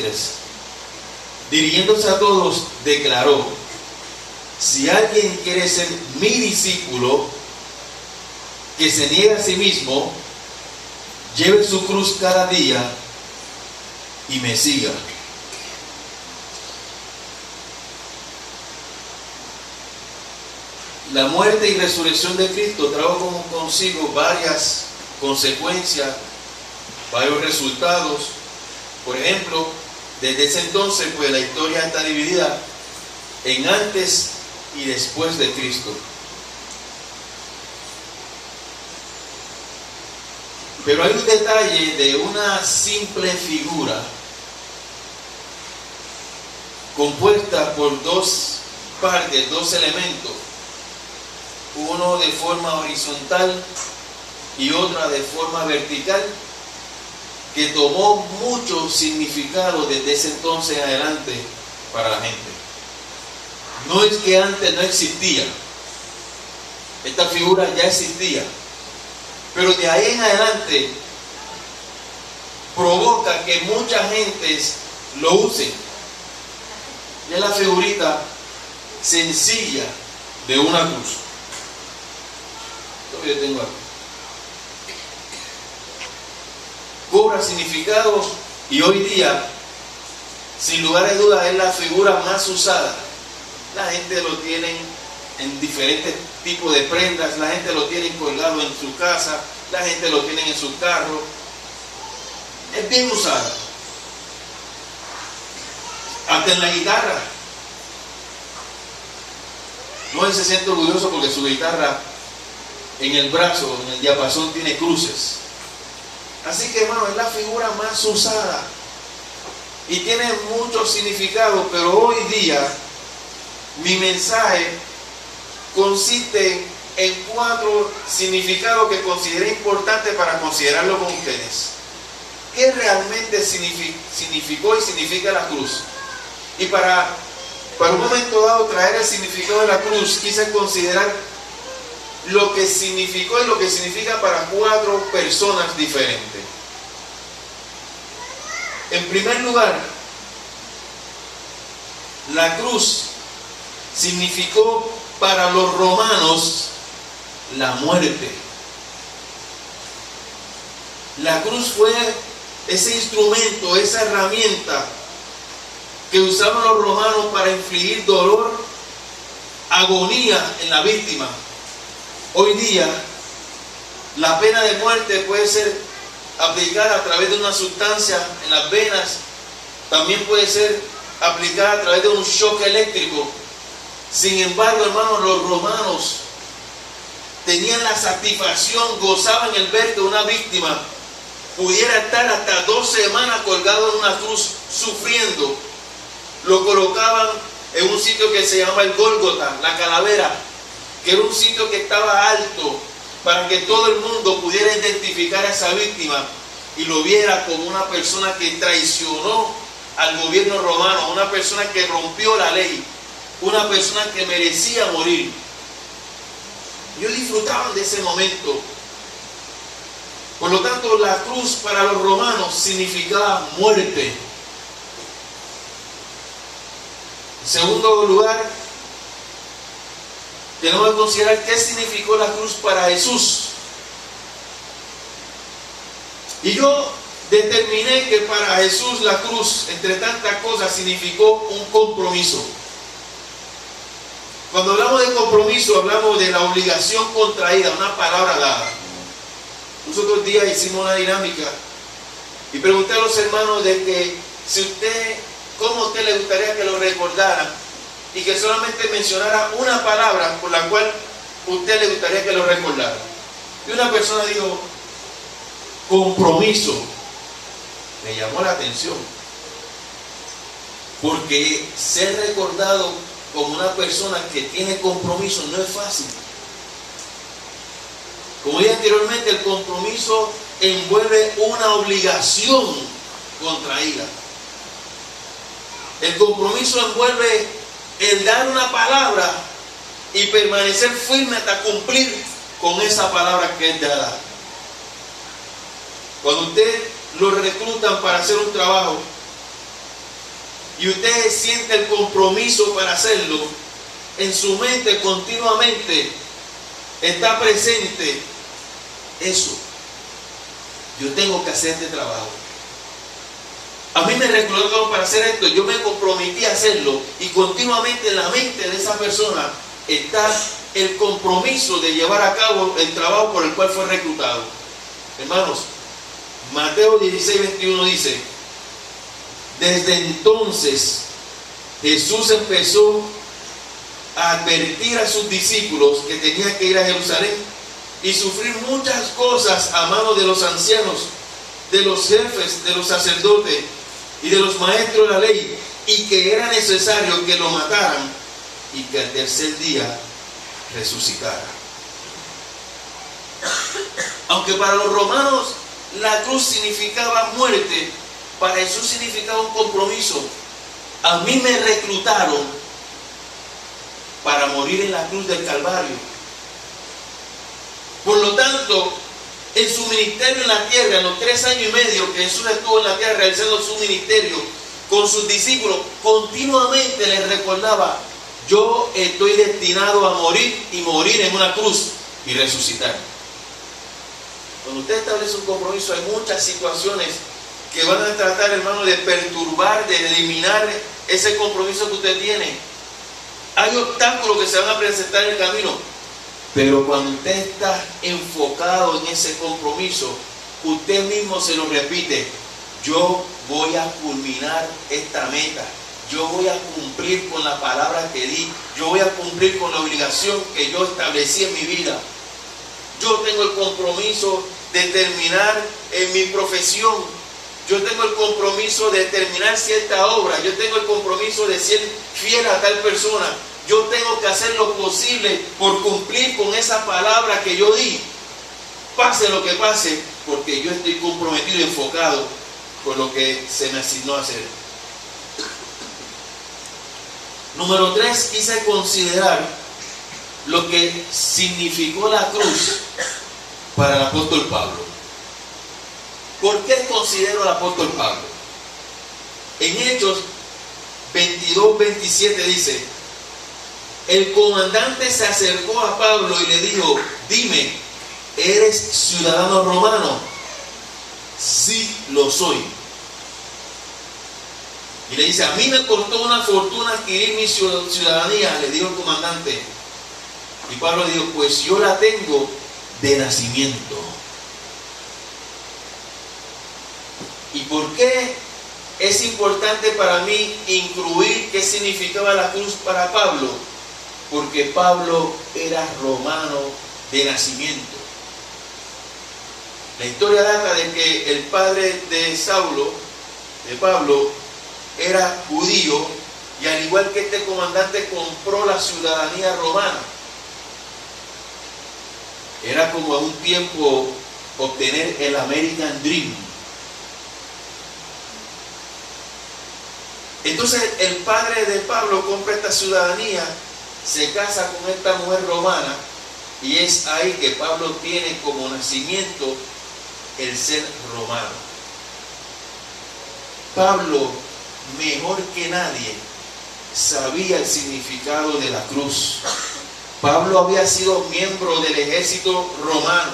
23. Dirigiéndose a todos, declaró: si alguien quiere ser mi discípulo, que se niegue a sí mismo, lleve su cruz cada día y me siga. La muerte y resurrección de Cristo trajo consigo varias consecuencias, varios resultados. Por ejemplo, desde ese entonces, pues la historia está dividida en antes y después de Cristo. Pero hay un detalle de una simple figura compuesta por dos partes, dos elementos, uno de forma horizontal y otra de forma vertical, que tomó mucho significado desde ese entonces en adelante para la gente. No es que antes no existía, esta figura ya existía, pero de ahí en adelante provoca que mucha gente lo use. Y es la figurita sencilla de una cruz. Esto que yo tengo aquí cobra significado, y hoy día, sin lugar a dudas, es la figura más usada. La gente lo tiene en diferentes tipos de prendas, la gente lo tiene colgado en su casa, la gente lo tiene en su carro. Es bien usada. Hasta en la guitarra. Noel se siente orgulloso porque su guitarra en el brazo, en el diapasón, tiene cruces. Así que, hermano, es la figura más usada y tiene mucho significado, pero hoy día mi mensaje consiste en 4 significados que consideré importantes para considerarlo con ustedes. ¿Qué realmente significó y significa la cruz? Y para un momento dado traer el significado de la cruz, quise considerar lo que significó y lo que significa para 4 personas diferentes. En primer lugar, la cruz significó para los romanos la muerte. La cruz fue ese instrumento, esa herramienta que usaban los romanos para infligir dolor, agonía en la víctima. Hoy día, la pena de muerte puede ser aplicada a través de una sustancia en las venas, también puede ser aplicada a través de un shock eléctrico. Sin embargo, hermanos, los romanos tenían la satisfacción, gozaban el ver que una víctima pudiera estar hasta 2 semanas colgado en una cruz sufriendo. Lo colocaban en un sitio que se llama el Gólgota, la calavera, que era un sitio que estaba alto para que todo el mundo pudiera identificar a esa víctima y lo viera como una persona que traicionó al gobierno romano, una persona que rompió la ley, una persona que merecía morir. Ellos disfrutaban de ese momento. Por lo tanto, la cruz para los romanos significaba muerte. En segundo lugar, tenemos que considerar qué significó la cruz para Jesús. Y yo determiné que para Jesús la cruz, entre tantas cosas, significó un compromiso. Cuando hablamos de compromiso, hablamos de la obligación contraída, una palabra dada. Nosotros días hicimos una dinámica y pregunté a los hermanos de que ¿cómo a usted le gustaría que lo recordaran? Y que solamente mencionara una palabra por la cual a usted le gustaría que lo recordara. Y una persona dijo, compromiso. Me llamó la atención, porque ser recordado como una persona que tiene compromiso no es fácil. Como dije anteriormente, el compromiso envuelve una obligación contraída. El compromiso envuelve el dar una palabra y permanecer firme hasta cumplir con esa palabra que es dada. Cuando usted lo reclutan para hacer un trabajo, y usted siente el compromiso para hacerlo, en su mente continuamente está presente eso. Yo tengo que hacer este trabajo. A mí me reclutaron para hacer esto, yo me comprometí a hacerlo, y continuamente en la mente de esa persona está el compromiso de llevar a cabo el trabajo por el cual fue reclutado. Hermanos, Mateo 16:21 dice: desde entonces Jesús empezó a advertir a sus discípulos que tenían que ir a Jerusalén y sufrir muchas cosas a manos de los ancianos, de los jefes, de los sacerdotes y de los maestros de la ley, y que era necesario que lo mataran y que al tercer día resucitara. Aunque para los romanos la cruz significaba muerte, para Jesús significaba un compromiso. A mí me reclutaron para morir en la cruz del Calvario. Por lo tanto, en su ministerio en la tierra, en los 3 años y medio que Jesús estuvo en la tierra realizando su ministerio con sus discípulos, continuamente les recordaba: yo estoy destinado a morir, y morir en una cruz y resucitar. Cuando usted establece un compromiso, hay muchas situaciones que van a tratar, hermano, de perturbar, de eliminar ese compromiso que usted tiene. Hay obstáculos que se van a presentar en el camino, pero cuando usted está enfocado en ese compromiso, usted mismo se lo repite: yo voy a culminar esta meta, yo voy a cumplir con la palabra que di, yo voy a cumplir con la obligación que yo establecí en mi vida. Yo tengo el compromiso de terminar en mi profesión, yo tengo el compromiso de terminar cierta obra, yo tengo el compromiso de ser fiel a tal persona, yo tengo que hacer lo posible por cumplir con esa palabra que yo di, pase lo que pase, porque yo estoy comprometido y enfocado con lo que se me asignó a hacer. Número 3, quise considerar lo que significó la cruz para el apóstol Pablo. ¿Por qué considero al apóstol Pablo? En Hechos 22:27 dice: el comandante se acercó a Pablo y le dijo: dime, ¿eres ciudadano romano? Sí, lo soy. Y le dice: a mí me costó una fortuna adquirir mi ciudadanía, le dijo el comandante. Y Pablo dijo: pues yo la tengo de nacimiento. ¿Y por qué es importante para mí incluir qué significaba la cruz para Pablo? Porque Pablo era romano de nacimiento. La historia data de que el padre de Pablo, era judío, y al igual que este comandante compró la ciudadanía romana. Era como a un tiempo obtener el American Dream. Entonces el padre de Pablo compra esta ciudadanía, se casa con esta mujer romana, y es ahí que Pablo tiene como nacimiento el ser romano. Pablo, mejor que nadie, sabía el significado de la cruz. Pablo había sido miembro del ejército romano.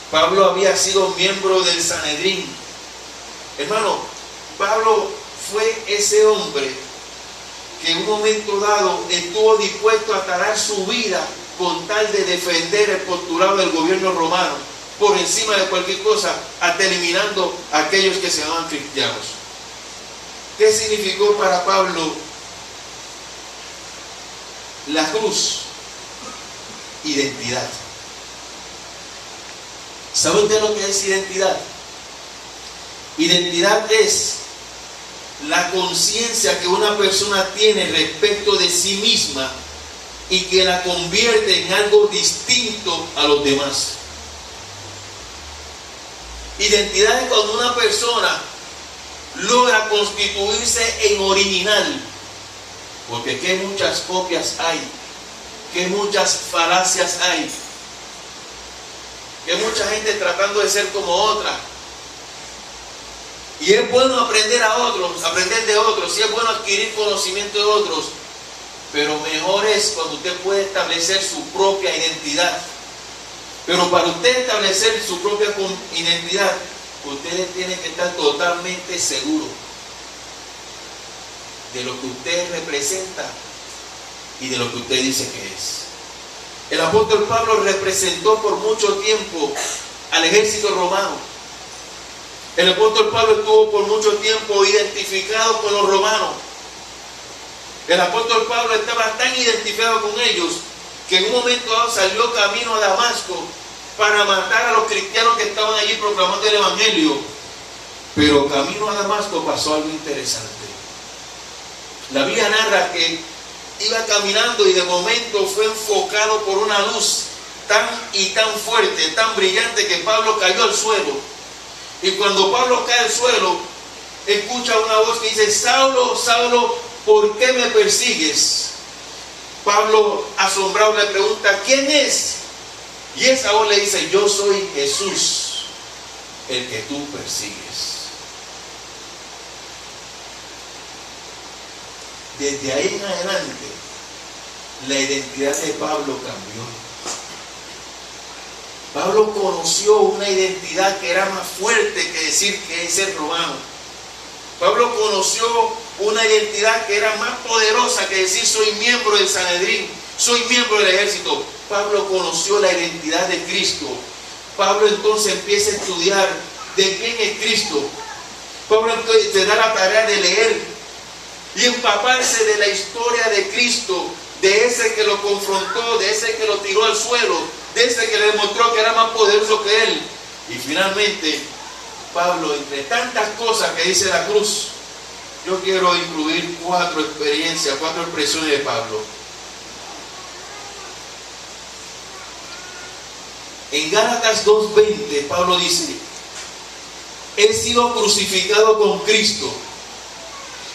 Pablo había sido miembro del Sanedrín. Hermano, Pablo fue ese hombre que en un momento dado estuvo dispuesto a talar su vida con tal de defender el postulado del gobierno romano por encima de cualquier cosa, hasta eliminando a aquellos que se llamaban cristianos. ¿Qué significó para Pablo la cruz? Identidad. ¿Sabe usted lo que es identidad? Identidad es la conciencia que una persona tiene respecto de sí misma y que la convierte en algo distinto a los demás. Identidad es cuando una persona logra constituirse en original, porque qué muchas copias hay, qué muchas falacias hay, qué mucha gente tratando de ser como otra. Y es bueno aprender a otros, aprender de otros, y es bueno adquirir conocimiento de otros, pero mejor es cuando usted puede establecer su propia identidad. Pero para usted establecer su propia identidad, usted tiene que estar totalmente seguro de lo que usted representa y de lo que usted dice que es. El apóstol Pablo representó por mucho tiempo al ejército romano. El apóstol Pablo estuvo por mucho tiempo identificado con los romanos. El apóstol Pablo estaba tan identificado con ellos que en un momento dado salió camino a Damasco para matar a los cristianos que estaban allí proclamando el evangelio. Pero camino a Damasco pasó algo interesante. La Biblia narra que iba caminando y de momento fue enfocado por una luz tan fuerte, tan brillante, que Pablo cayó al suelo. Y cuando Pablo cae al suelo, escucha una voz que dice: Saulo, Saulo, ¿por qué me persigues? Pablo, asombrado, le pregunta: ¿quién es? Y esa voz le dice: yo soy Jesús, el que tú persigues. Desde ahí en adelante, la identidad de Pablo cambió. Pablo conoció una identidad que era más fuerte que decir que es ser romano. Pablo conoció una identidad que era más poderosa que decir soy miembro del Sanedrín, soy miembro del ejército. Pablo conoció la identidad de Cristo. Pablo entonces empieza a estudiar de quién es Cristo. Pablo entonces se da la tarea de leer y empaparse de la historia de Cristo, de ese que lo confrontó, de ese que lo tiró al suelo, de ese que le demostró que era más poderoso que él. Y finalmente, Pablo, entre tantas cosas que dice la cruz, yo quiero incluir 4 experiencias, 4 expresiones de Pablo. En Gálatas 2:20, Pablo dice: he sido crucificado con Cristo,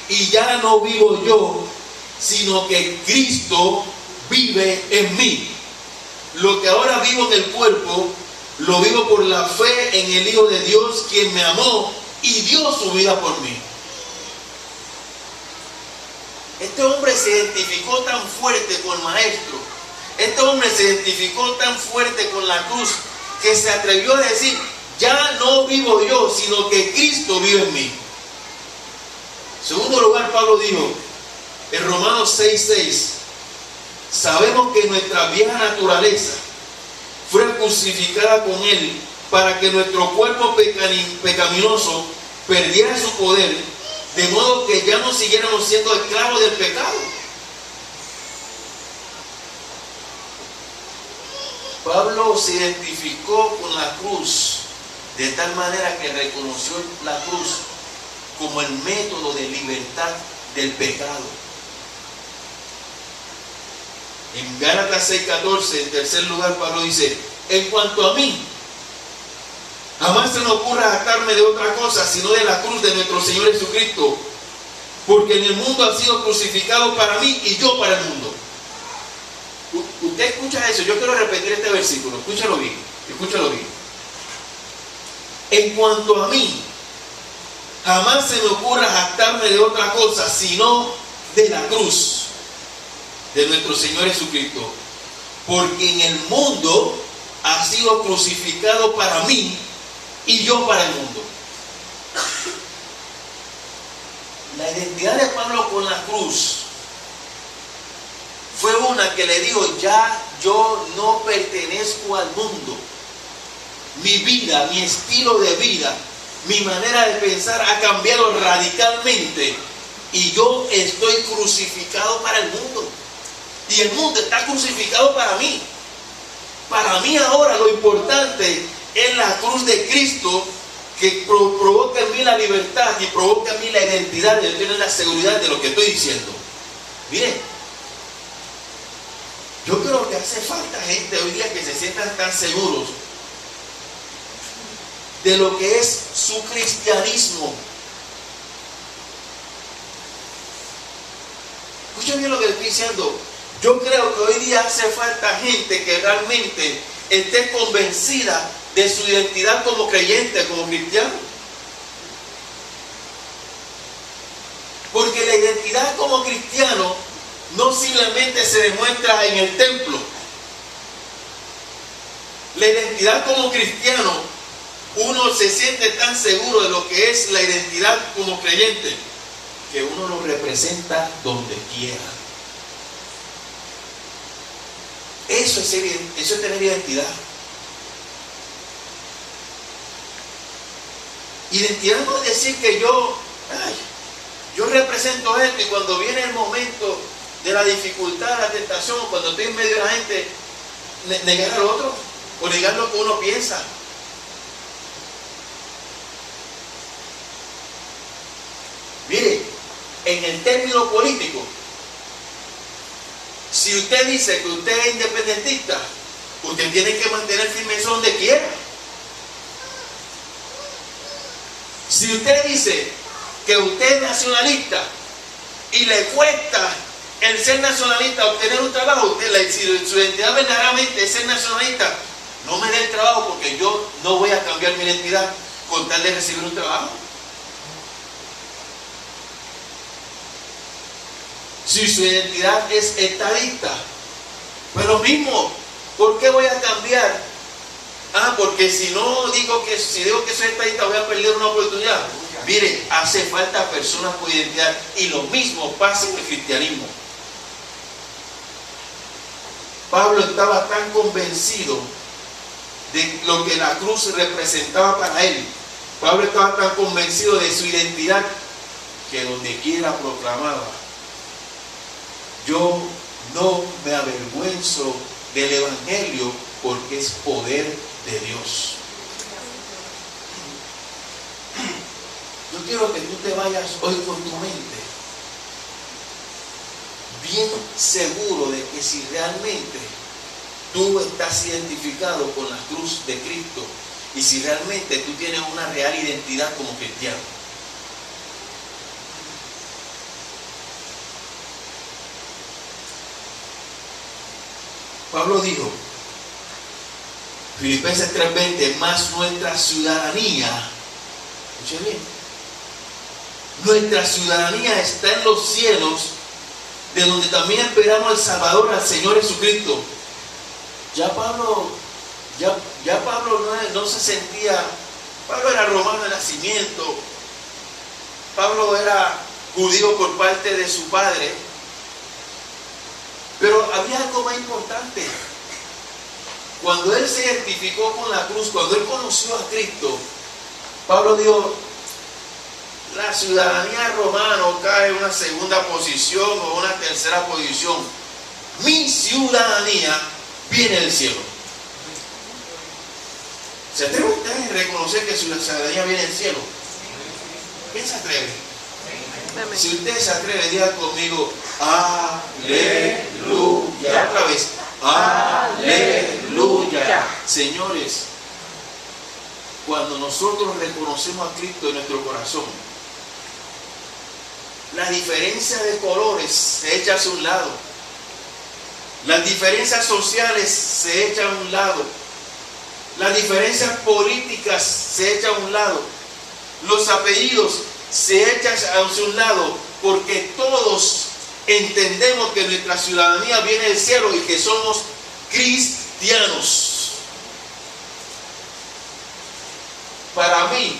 y ya no vivo yo, sino que Cristo vive en mí. Lo que ahora vivo en el cuerpo, lo vivo por la fe en el Hijo de Dios, quien me amó y dio su vida por mí. Este hombre se identificó tan fuerte con el Maestro. Este hombre se identificó tan fuerte con la cruz que se atrevió a decir: ya no vivo yo, sino que Cristo vive en mí. En segundo lugar, Pablo dijo en Romanos 6:6: sabemos que nuestra vieja naturaleza fue crucificada con Él para que nuestro cuerpo pecaminoso perdiera su poder, de modo que ya no siguiéramos siendo esclavos del pecado. Pablo se identificó con la cruz de tal manera que reconoció la cruz como el método de libertad del pecado. En Gálatas 6:14, en tercer lugar, Pablo dice: en cuanto a mí, jamás se me ocurra jactarme de otra cosa sino de la cruz de nuestro Señor Jesucristo, porque en el mundo ha sido crucificado para mí y yo para el mundo. Usted escucha eso. Yo quiero repetir este versículo. Escúchalo bien, escúchalo bien. En cuanto a mí, jamás se me ocurra jactarme de otra cosa sino de la cruz de nuestro Señor Jesucristo, porque en el mundo ha sido crucificado para mí y yo para el mundo. La identidad de Pablo con la cruz fue una que le dijo: ya yo no pertenezco al mundo. Mi vida, mi estilo de vida, mi manera de pensar ha cambiado radicalmente y yo estoy crucificado para el mundo. Y el mundo está crucificado para mí. Para mí ahora lo importante es la cruz de Cristo, que provoca en mí la libertad y provoca en mí la identidad de tener la seguridad de lo que estoy diciendo. Mire, yo creo que hace falta gente hoy día que se sientan tan seguros de lo que es su cristianismo. Escuchen bien lo que estoy diciendo. Yo creo que hoy día hace falta gente que realmente esté convencida de su identidad como creyente, como cristiano. identidad como cristiano no simplemente se demuestra en el templo. La identidad como cristiano, uno se siente tan seguro de lo que es la identidad como creyente, que uno lo representa donde quiera. Eso es tener identidad. Identidad no es decir que yo represento esto, y cuando viene el momento de la dificultad, la tentación, cuando estoy en medio de la gente, negar al otro o negar lo que uno piensa. Mire, en el término político, si usted dice que usted es independentista, usted tiene que mantener firme eso donde quiera. Si usted dice que usted es nacionalista y le cuesta el ser nacionalista obtener un trabajo, si su identidad verdaderamente es ser nacionalista, no me dé el trabajo porque yo no voy a cambiar mi identidad con tal de recibir un trabajo. Si su identidad es estadista, pues lo mismo. ¿Por qué voy a cambiar? Porque si digo que soy estadista, voy a perder una oportunidad. Mire, hace falta personas con identidad, y lo mismo pasa en el cristianismo. Pablo estaba tan convencido de lo que la cruz representaba para él. Pablo estaba tan convencido de su identidad que donde quiera proclamaba: yo no me avergüenzo del Evangelio, porque es poder de Dios. Yo quiero que tú te vayas hoy con tu mente bien seguro de que si realmente tú estás identificado con la cruz de Cristo, y si realmente tú tienes una real identidad como cristiano. Pablo dijo, Filipenses 3:20, más nuestra ciudadanía, escuchen bien, nuestra ciudadanía está en los cielos, de donde también esperamos al Salvador, al Señor Jesucristo. Ya Pablo no se sentía, Pablo era romano de nacimiento, Pablo era judío por parte de su padre, pero había algo más importante. Cuando él se identificó con la cruz, cuando él conoció a Cristo, Pablo dijo, la ciudadanía romana cae en una segunda posición o una tercera posición. Mi ciudadanía viene del cielo. ¿Se atreve usted a reconocer que su ciudadanía viene del cielo? ¿Quién se atreve? Si usted se atreve, diga conmigo, aleluya. Otra vez, aleluya. Señores, cuando nosotros reconocemos a Cristo en nuestro corazón, la diferencia de colores se echa hacia un lado, las diferencias sociales se echan a un lado, las diferencias políticas se echan a un lado, los apellidos se echan hacia un lado, porque todos entendemos que nuestra ciudadanía viene del cielo y que somos cristianos. Para mí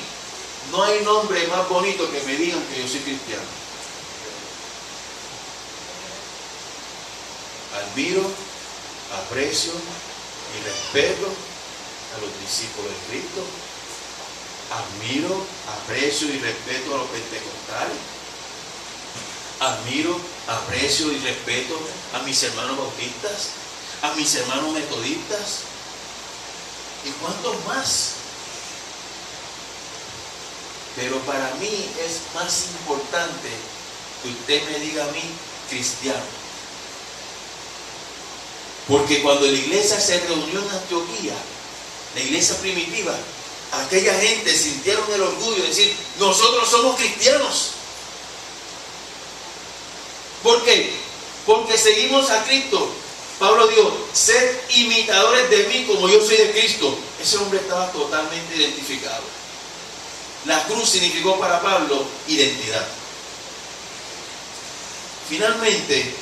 no hay nombre más bonito que me digan que yo soy cristiano. Admiro, aprecio y respeto a los discípulos de Cristo. Admiro, aprecio y respeto a los pentecostales. Admiro, aprecio y respeto a mis hermanos bautistas, a mis hermanos metodistas. ¿Y cuántos más? Pero para mí es más importante que usted me diga a mí cristiano. Porque cuando la iglesia se reunió en Antioquía, la iglesia primitiva, aquella gente sintieron el orgullo de decir, nosotros somos cristianos. ¿Por qué? Porque seguimos a Cristo. Pablo dijo, sed imitadores de mí como yo soy de Cristo. Ese hombre estaba totalmente identificado. La cruz significó para Pablo identidad. Finalmente,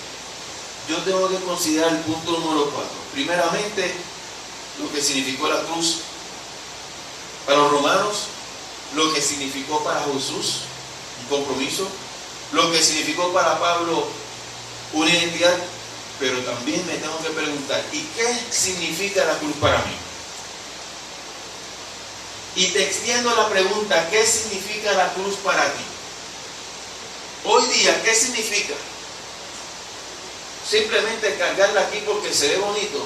yo tengo que considerar el punto número 4. Primeramente, lo que significó la cruz para los romanos, lo que significó para Jesús, un compromiso, lo que significó para Pablo, una identidad, pero también me tengo que preguntar, ¿y qué significa la cruz para mí? Y te extiendo la pregunta, ¿qué significa la cruz para ti? Hoy día, ¿qué significa? Simplemente cargarla aquí porque se ve bonito,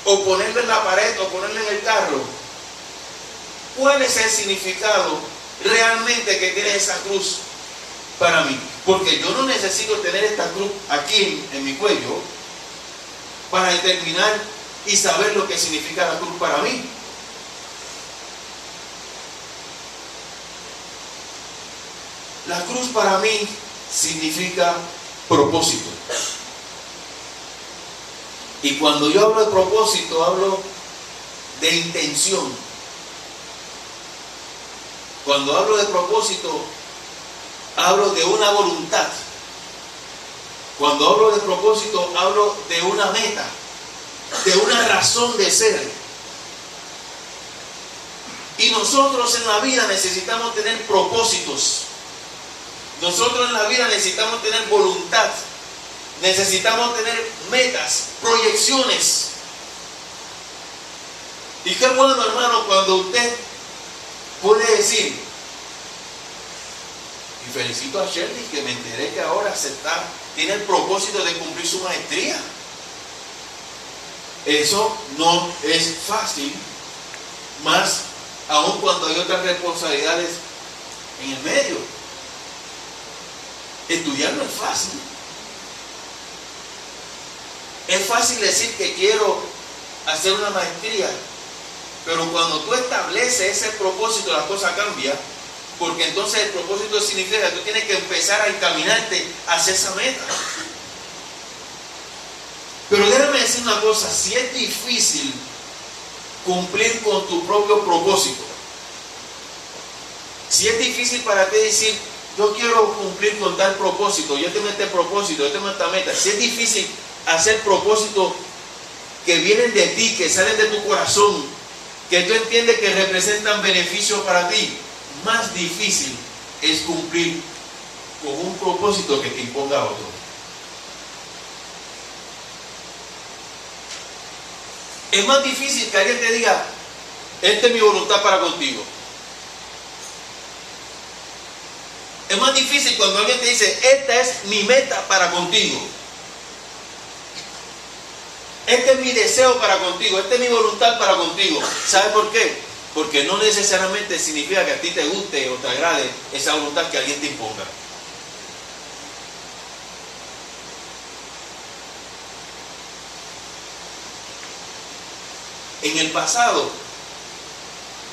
o ponerla en la pared, o ponerla en el carro. ¿Cuál es el significado realmente que tiene esa cruz para mí? Porque yo no necesito tener esta cruz aquí en mi cuello para determinar y saber lo que significa la cruz para mí. La cruz para mí significa propósito. Y cuando yo hablo de propósito, hablo de intención. Cuando hablo de propósito, hablo de una voluntad. Cuando hablo de propósito, hablo de una meta, de una razón de ser. Y nosotros en la vida necesitamos tener propósitos. Nosotros en la vida necesitamos tener voluntad. Necesitamos tener metas, proyecciones. Y qué bueno, hermano, cuando usted puede decir, y felicito a Shirley que me enteré que ahora tiene el propósito de cumplir su maestría. Eso no es fácil, más aún cuando hay otras responsabilidades en el medio. Estudiar no es fácil. Es fácil decir que quiero hacer una maestría, pero cuando tú estableces ese propósito, la cosa cambia, porque entonces el propósito significa que tú tienes que empezar a encaminarte hacia esa meta. Pero déjame decir una cosa, si es difícil cumplir con tu propio propósito, si es difícil para ti decir, yo quiero cumplir con tal propósito, yo tengo este propósito, yo tengo esta meta, si es difícil hacer propósitos que vienen de ti, que salen de tu corazón, que tú entiendes que representan beneficios para ti, más difícil es cumplir con un propósito que te imponga otro. Es más difícil que alguien te diga, esta es mi voluntad para contigo. Es más difícil cuando alguien te dice, esta es mi meta para contigo. Este es mi deseo para contigo, esta es mi voluntad para contigo. ¿Sabe por qué? Porque no necesariamente significa que a ti te guste o te agrade esa voluntad que alguien te imponga. En el pasado,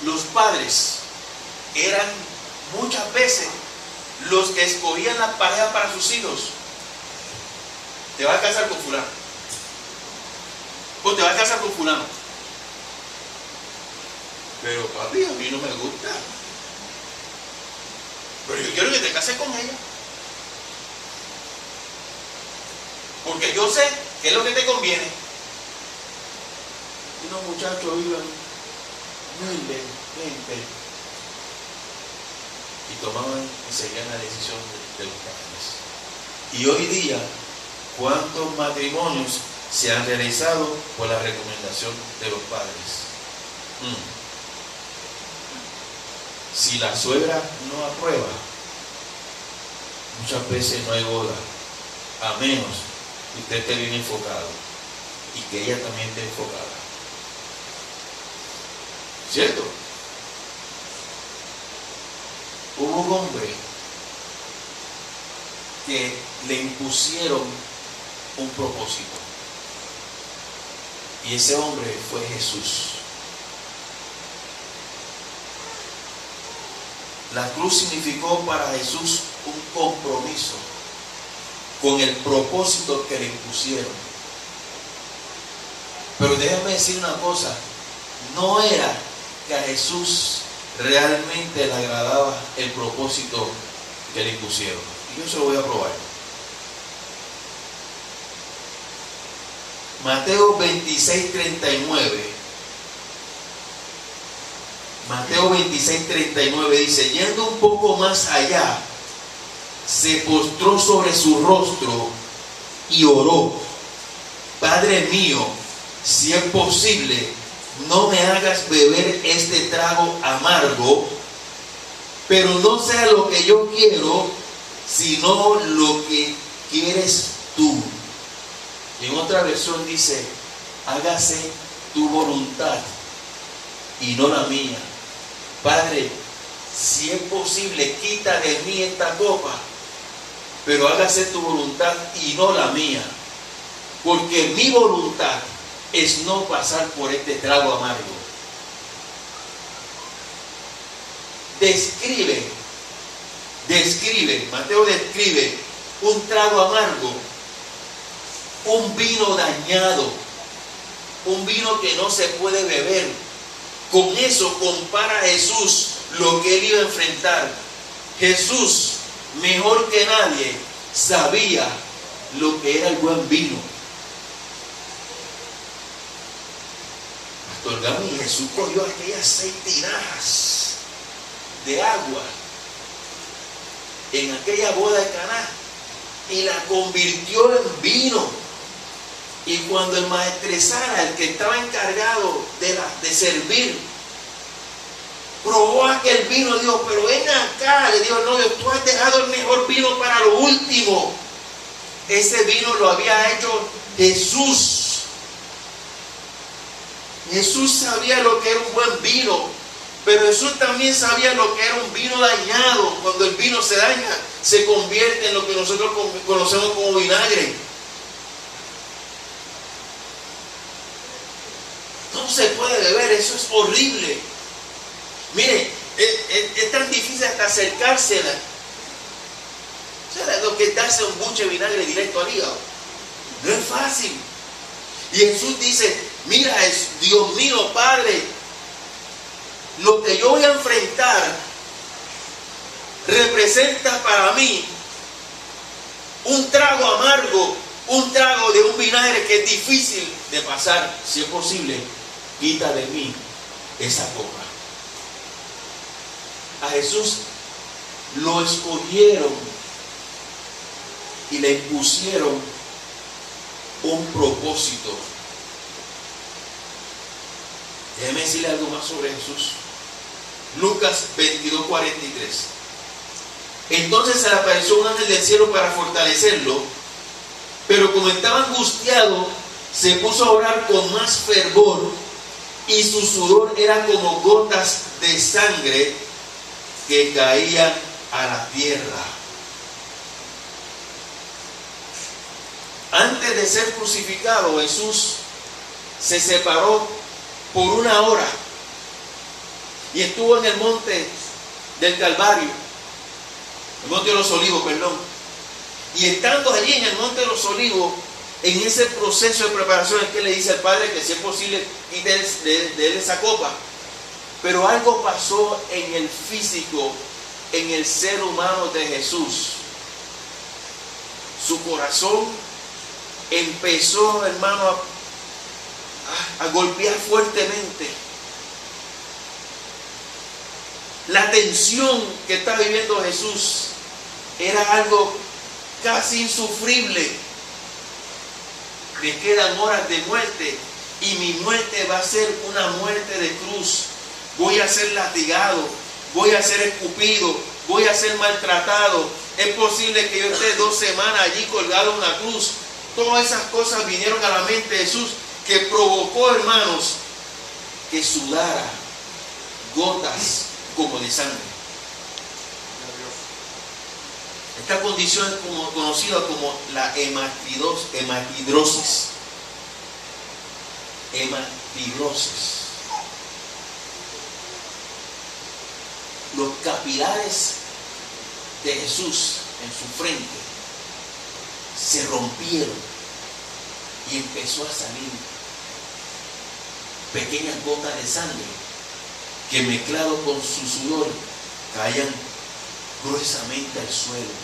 los padres eran muchas veces los que escogían la pareja para sus hijos. Te vas a casar con fulano, o te vas a casar con fulano. Pero papi, a mí no me gusta, pero yo quiero que te cases con ella, porque yo sé qué es lo que te conviene. Y los muchachos iban muy lentamente y tomaban y seguían la decisión de los padres. Y hoy día, ¿cuántos matrimonios se han realizado por la recomendación de los padres? Si la suegra no aprueba, muchas veces no hay boda, a menos que usted esté bien enfocado y que ella también esté enfocada. ¿Cierto? Hubo un hombre que le impusieron un propósito, y ese hombre fue Jesús. La cruz significó para Jesús un compromiso con el propósito que le impusieron. Pero déjame decir una cosa, no era que a Jesús realmente le agradaba el propósito que le impusieron. Yo se lo voy a probar. Mateo 26:39. Mateo 26:39 dice: yendo un poco más allá, se postró sobre su rostro y oró: Padre mío, si es posible, no me hagas beber este trago amargo, pero no sea lo que yo quiero, sino lo que quieres tú. En otra versión dice: hágase tu voluntad y no la mía. Padre, si es posible, quita de mí esta copa, pero hágase tu voluntad y no la mía, porque mi voluntad es no pasar por este trago amargo. Mateo describe un trago amargo, un vino dañado, un vino que no se puede beber. Con eso compara a Jesús lo que él iba a enfrentar. Jesús, mejor que nadie, sabía lo que era el buen vino. Pastor Gaby, Jesús cogió aquellas 6 tinajas de agua en aquella boda de Caná y la convirtió en vino. Y cuando el maestresala, el que estaba encargado de servir, probó aquel vino, dijo: pero ven acá. Le dijo: no, tú has dejado el mejor vino para lo último. Ese vino lo había hecho Jesús. Jesús sabía lo que era un buen vino, pero Jesús también sabía lo que era un vino dañado. Cuando el vino se daña, se convierte en lo que nosotros conocemos como vinagre. No se puede beber, eso es horrible. Mire, es tan difícil hasta acercársela. ¿Sabes lo que es darse un buche de vinagre directo al hígado? No es fácil. Y Jesús dice: mira, Dios mío, Padre, lo que yo voy a enfrentar representa para mí un trago amargo, un trago de un vinagre que es difícil de pasar. Si es posible, quita de mí esa copa. A Jesús lo escogieron y le impusieron un propósito. Déjeme decirle algo más sobre Jesús. Lucas 22:43. Entonces se le apareció un ángel del cielo para fortalecerlo, pero como estaba angustiado, se puso a orar con más fervor, y su sudor era como gotas de sangre que caían a la tierra. Antes de ser crucificado, Jesús se separó por 1 hora y estuvo en el monte del Calvario, el monte de los Olivos, perdón. Y estando allí en el monte de los Olivos, en ese proceso de preparación, es que le dice al Padre que si es posible quite de él esa copa. Pero algo pasó en el físico, en el ser humano de Jesús. Su corazón empezó, hermano, a golpear fuertemente. La tensión que está viviendo Jesús era algo casi insufrible. Me quedan horas de muerte y mi muerte va a ser una muerte de cruz. Voy a ser latigado, voy a ser escupido, voy a ser maltratado. Es posible que yo esté 2 semanas allí colgado en una cruz. Todas esas cosas vinieron a la mente de Jesús, que provocó, hermanos, que sudara gotas como de sangre. Esta condición es conocida como la hematidrosis. Hematidrosis. Los capilares de Jesús en su frente se rompieron y empezó a salir pequeñas gotas de sangre que, mezclado con su sudor, caían gruesamente al suelo.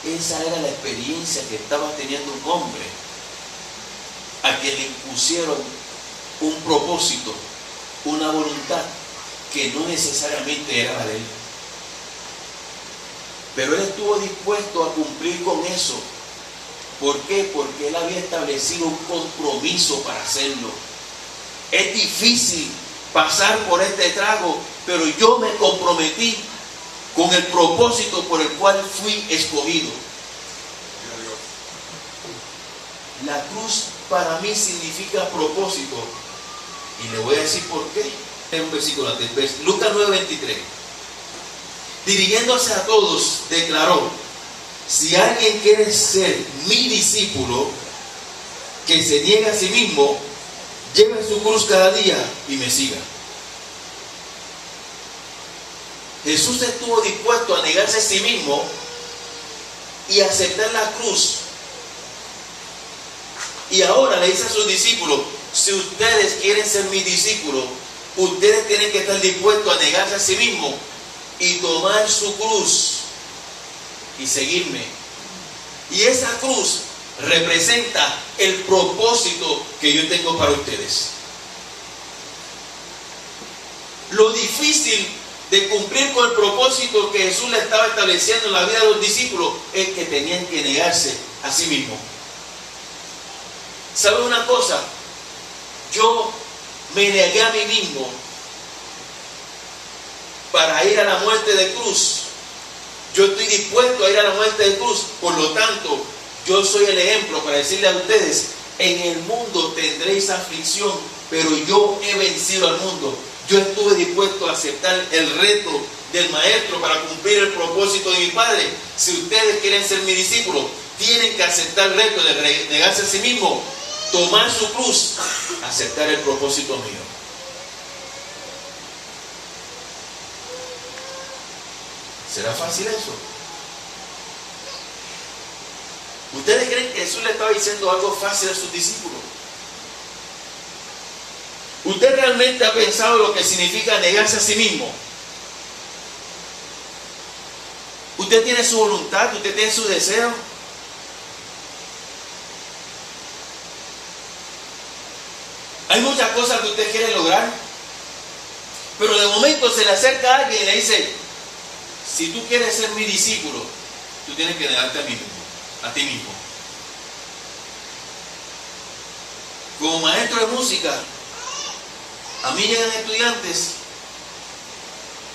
Esa era la experiencia que estaba teniendo un hombre a quien le impusieron un propósito, una voluntad que no necesariamente era la de él. Pero él estuvo dispuesto a cumplir con eso. ¿Por qué? Porque él había establecido un compromiso para hacerlo. Es difícil pasar por este trago, pero yo me comprometí con el propósito por el cual fui escogido. La cruz para mí significa propósito. Y le voy a decir por qué. En un versículo antes, Lucas 9:23. Dirigiéndose a todos, declaró: si alguien quiere ser mi discípulo, que se niegue a sí mismo, lleve su cruz cada día y me siga. Jesús estuvo dispuesto a negarse a sí mismo y aceptar la cruz. Y ahora le dice a sus discípulos: si ustedes quieren ser mis discípulos, ustedes tienen que estar dispuestos a negarse a sí mismos y tomar su cruz y seguirme. Y esa cruz representa el propósito que yo tengo para ustedes. Lo difícil de cumplir con el propósito que Jesús le estaba estableciendo en la vida de los discípulos es que tenían que negarse a sí mismos. ¿Sabe una cosa? Yo me negué a mí mismo para ir a la muerte de cruz. Yo estoy dispuesto a ir a la muerte de cruz. Por lo tanto, yo soy el ejemplo para decirle a ustedes: en el mundo tendréis aflicción, pero yo he vencido al mundo. Yo estuve dispuesto a aceptar el reto del maestro para cumplir el propósito de mi Padre. Si ustedes quieren ser mis discípulos, tienen que aceptar el reto de negarse a sí mismo, tomar su cruz, aceptar el propósito mío. ¿Será fácil eso? ¿Ustedes creen que Jesús le estaba diciendo algo fácil a sus discípulos? ¿Usted realmente ha pensado lo que significa negarse a sí mismo? ¿Usted tiene su voluntad? ¿Usted tiene su deseo? Hay muchas cosas que usted quiere lograr, pero de momento se le acerca a alguien y le dice: si tú quieres ser mi discípulo, tú tienes que negarte a ti mismo. Como maestro de música, a mí llegan estudiantes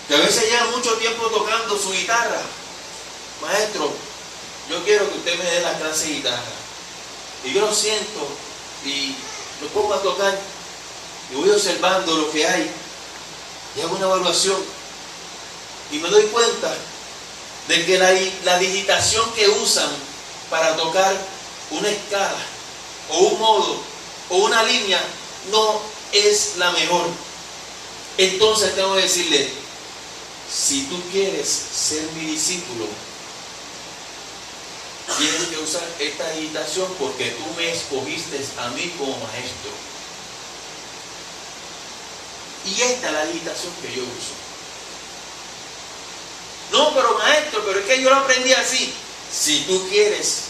que a veces llevan mucho tiempo tocando su guitarra. Maestro, yo quiero que usted me dé la clase de guitarra. Y yo lo siento y lo pongo a tocar y voy observando lo que hay y hago una evaluación y me doy cuenta de que la digitación que usan para tocar una escala o un modo o una línea no es la mejor. Entonces tengo que decirle: si tú quieres ser mi discípulo, tienes que usar esta digitación porque tú me escogiste a mí como maestro. Y esta es la digitación que yo uso. No, pero maestro, pero es que yo lo aprendí así. Si tú quieres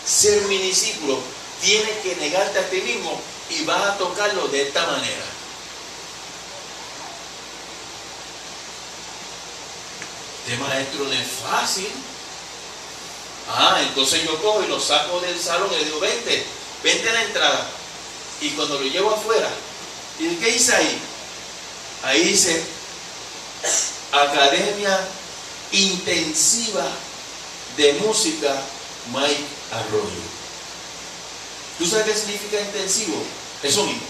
ser mi discípulo, tienes que negarte a ti mismo y vas a tocarlo de esta manera. Este maestro no es fácil. Entonces yo cojo y lo saco del salón y le digo: vente a la entrada. Y cuando lo llevo afuera, ¿y qué dice ahí? Ahí dice: Academia Intensiva de Música Mike Arroyo. ¿Tú sabes qué significa intensivo? Eso mismo.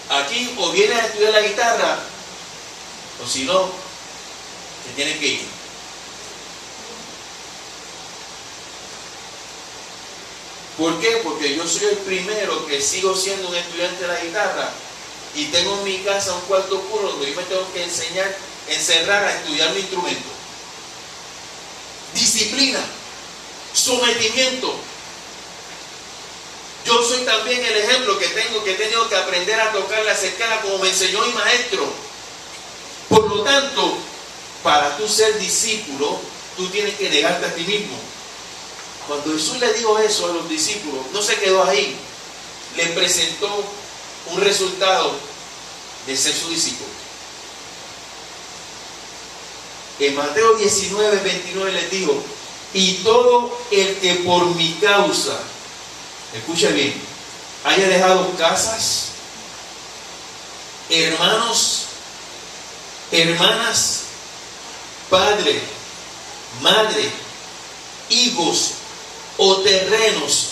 Aquí o vienes a estudiar la guitarra, o si no, te tienes que ir. ¿Por qué? Porque yo soy el primero que sigo siendo un estudiante de la guitarra y tengo en mi casa un cuarto oscuro donde yo me tengo que encerrar a estudiar mi instrumento. Disciplina, sometimiento. Yo soy también el ejemplo que he tenido que aprender a tocar la escala como me enseñó mi maestro. Por lo tanto, para tú ser discípulo, tú tienes que negarte a ti mismo. Cuando Jesús le dijo eso a los discípulos, no se quedó ahí. Le presentó un resultado de ser su discípulo. En Mateo 19, 29 les dijo: y todo el que por mi causa, escuche bien, haya dejado casas, hermanos, hermanas, padre, madre, hijos o terrenos.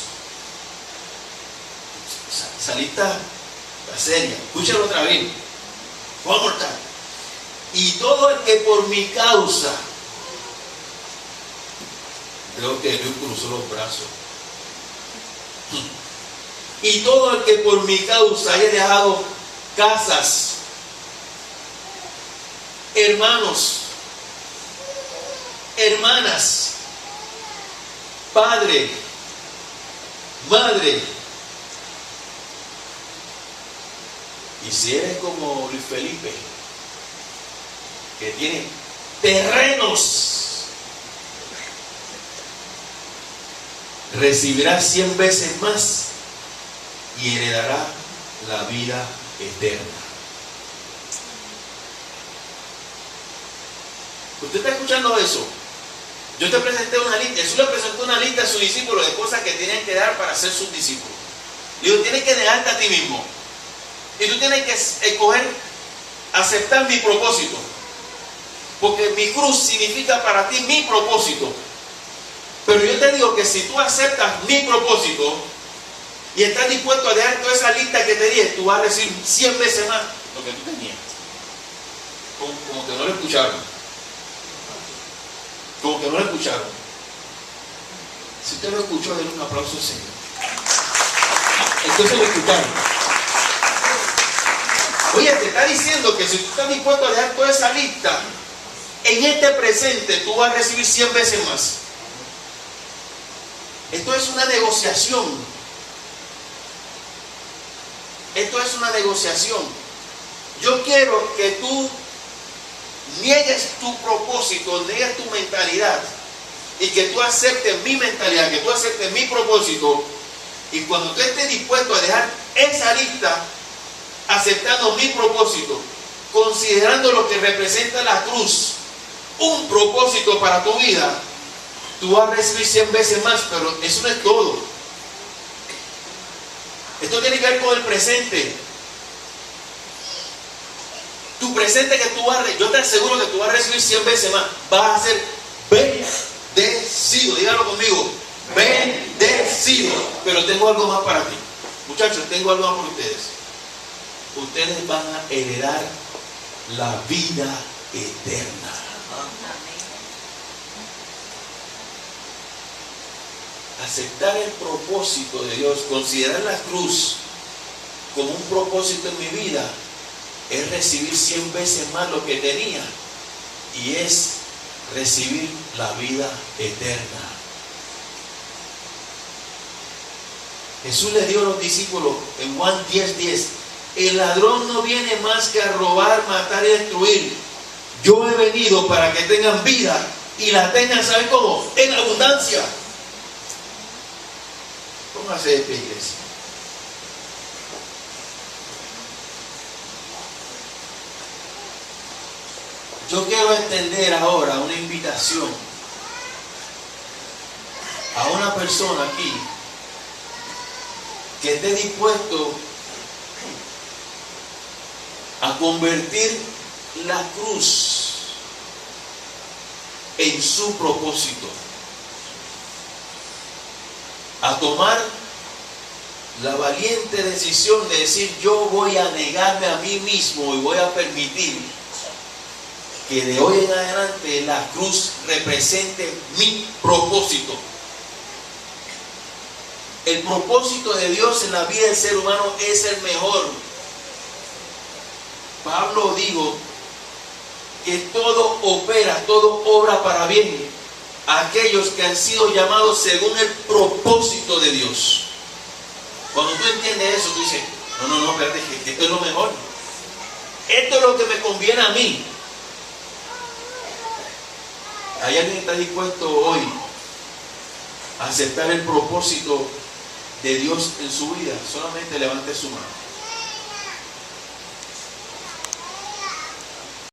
Salita seria, escúchalo otra vez. One more time. Y todo el que por mi causa, creo que Dios cruzó los brazos. Y todo el que por mi causa haya dejado casas, hermanos, hermanas, padre, madre. Y si eres como Luis Felipe, que tiene terrenos, recibirá 100 veces más y heredará la vida eterna. ¿Usted está escuchando eso? Yo te presenté una lista. Jesús le presentó una lista a sus discípulos de cosas que tienen que dar para ser sus discípulos. Le digo, tienes que negarte a ti mismo. Y tú tienes que escoger aceptar mi propósito. Porque mi cruz significa para ti mi propósito. Pero yo te digo que si tú aceptas mi propósito y estás dispuesto a dejar toda esa lista que te dije, tú vas a recibir 100 veces más lo que tú tenías. Como que no lo escucharon. Como que no lo escucharon. Si usted lo escuchó, denle un aplauso al Señor. Entonces lo escucharon. Oye, te está diciendo que si tú estás dispuesto a dejar toda esa lista, en este presente tú vas a recibir 100 veces más. Esto es una negociación. Esto es una negociación. Yo quiero que tú niegues tu propósito, niegues tu mentalidad y que tú aceptes mi mentalidad, que tú aceptes mi propósito. Y cuando tú estés dispuesto a dejar esa lista, aceptando mi propósito, considerando lo que representa la cruz, un propósito para tu vida, tú vas a recibir 100 veces más. Pero eso no es todo. Esto tiene que ver con el presente. Tu presente que tú vas a, yo te aseguro que tú vas a recibir 100 veces más. Vas a ser bendecido. Dígalo conmigo. Bendecido. Pero tengo algo más para ti. Muchachos, tengo algo más para ustedes. Ustedes van a heredar la vida eterna. Aceptar el propósito de Dios, considerar la cruz como un propósito en mi vida, es recibir 100 veces más lo que tenía, y es recibir la vida eterna. Jesús le dio a los discípulos en Juan 10:10: el ladrón no viene más que a robar, matar y destruir. Yo he venido para que tengan vida y la tengan, ¿saben cómo? En abundancia. Póngase de pie, iglesia. Yo quiero extender ahora una invitación a una persona aquí que esté dispuesto a convertir la cruz en su propósito, a tomar la valiente decisión de decir: yo voy a negarme a mí mismo y voy a permitir que de hoy en adelante la cruz represente mi propósito. El propósito de Dios en la vida del ser humano es el mejor. Pablo dijo que todo opera, todo obra para bien a aquellos que han sido llamados según el propósito de Dios. Cuando tú entiendes eso, tú dices: no, espérate, que esto es lo mejor. Esto es lo que me conviene a mí. ¿Hay alguien que está dispuesto hoy a aceptar el propósito de Dios en su vida? Solamente levante su mano.